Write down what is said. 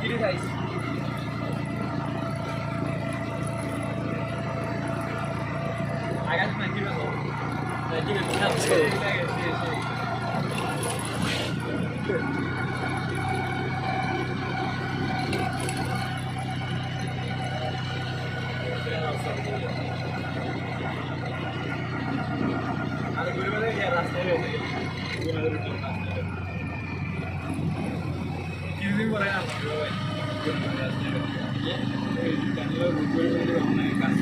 Kiri guys. Agak main kiri loh. Jadi kita bisa. Ada guru mana dia rasanya? Guru ada di rasanya. Kiri boleh apa? Guru rasanya. Ya, kan lo guru mana kan?